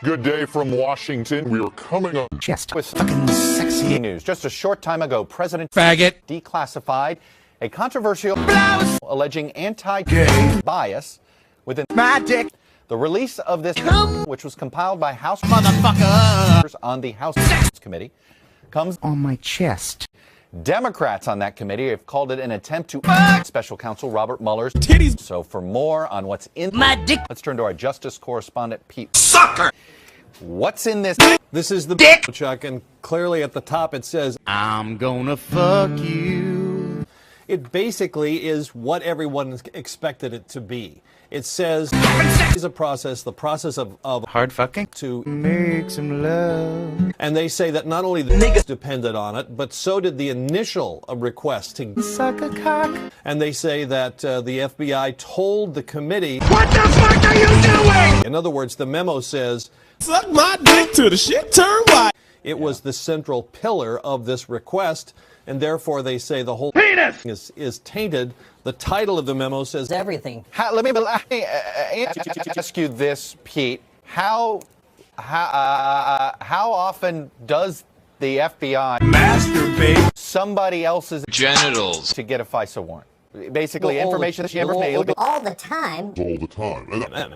Good day from Washington. We are coming up Just with fucking sexy news. Just a short time ago, President faggot declassified a controversial alleging anti-gay bias within my dick. The release of this, which was compiled by House motherfuckers on the House Committee, comes on my chest. Democrats on that committee have called it an attempt to Special Counsel Robert Mueller's titties. So for more on what's in my dick, let's turn to our Justice correspondent, Pete. Sucker! What's in this? This is the dick, Chuck, and clearly at the top it says, I'm gonna fuck you. It basically is what everyone expected it to be. It says it's a process, the process of hard fucking to make some love. And they say that not only the niggas depended on it, but so did the initial request to suck a cock. And they say that the FBI told the committee, What the fuck are you doing? In other words, the memo says, suck my dick till the shit turn white. It was the central pillar of this request, and therefore they say the whole penis is tainted. The title of the memo says everything. Let me ask you this, Pete. How often does the FBI masturbate somebody else's genitals to get a FISA warrant? Basically, information that she never made. All the time. all the time.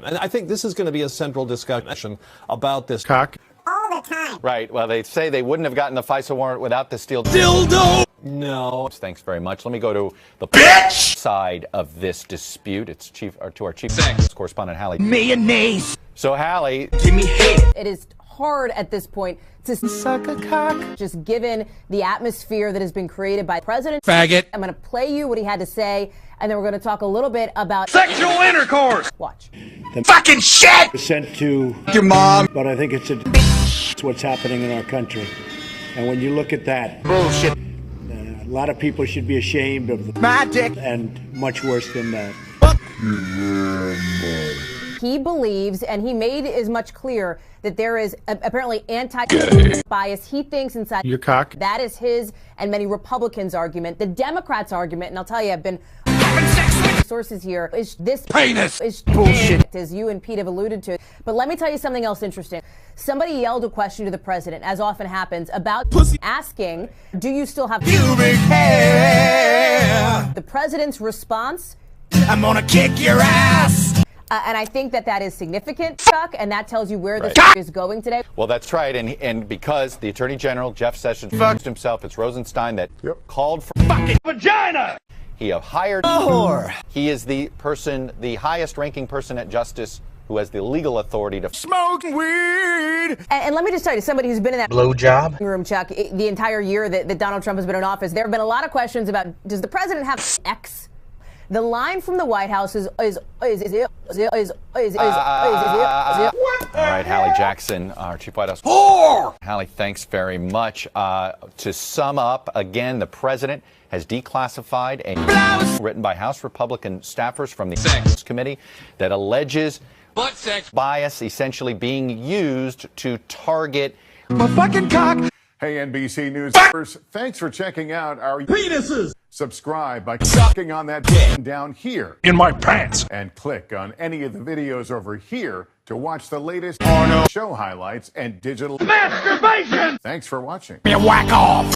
And I think this is going to be a central discussion about this Cock. All the time. Right. Well, they say they wouldn't have gotten the FISA warrant without the steel dildo. No. Thanks very much. Let me go to the side of this dispute. It's to our chief correspondent, Hallie. Mayonnaise. So, Hallie, Give me head. It is hard at this point to Suck a cock. just given the atmosphere that has been created by President Faggot. I'm going to play you what he had to say, and then we're going to talk a little bit about Sexual intercourse. Watch. Fucking shit. Sent to Your mom. but I think it's what's happening in our country. And when you look at that, Bullshit. a lot of people should be ashamed of the My dick. and much worse than that. He believes, and he made as much clear, that there is apparently anti-bias. He thinks inside Your cock. that is his and many Republicans' argument. The Democrats' argument, and I'll tell you, I've been sources here, is this penis is bullshit, as you and Pete have alluded to. But let me tell you something else interesting. Somebody yelled a question to the president, as often happens, about Pussy. asking, do you still have pubic hair? The president's response, I'm gonna kick your ass. and I think that is significant, Chuck, and that tells you where this is going today. well, that's right. And because the Attorney General, Jeff Sessions, fucked himself, it's Rosenstein that called for Fucking vagina. He have hired a whore. He is the highest ranking person at Justice who has the legal authority to Smoke weed. And let me just tell you, somebody who's been in that Blowjob room, Chuck, the entire year that Donald Trump has been in office, there have been a lot of questions about, does the president have X? The line from the White House is All right, Hallie Jackson, our chief White House. whore. Hallie, thanks very much. To sum up, again, the president has declassified a written by House Republican staffers from the Sex Committee that alleges Butt sex. bias essentially being used to target My fucking cock. Hey, NBC News viewers, thanks for checking out our Penises. Subscribe by clicking on that button down here In my pants. and click on any of the videos over here to watch the latest show highlights and digital. Masturbation. Thanks for watching. Me whack off.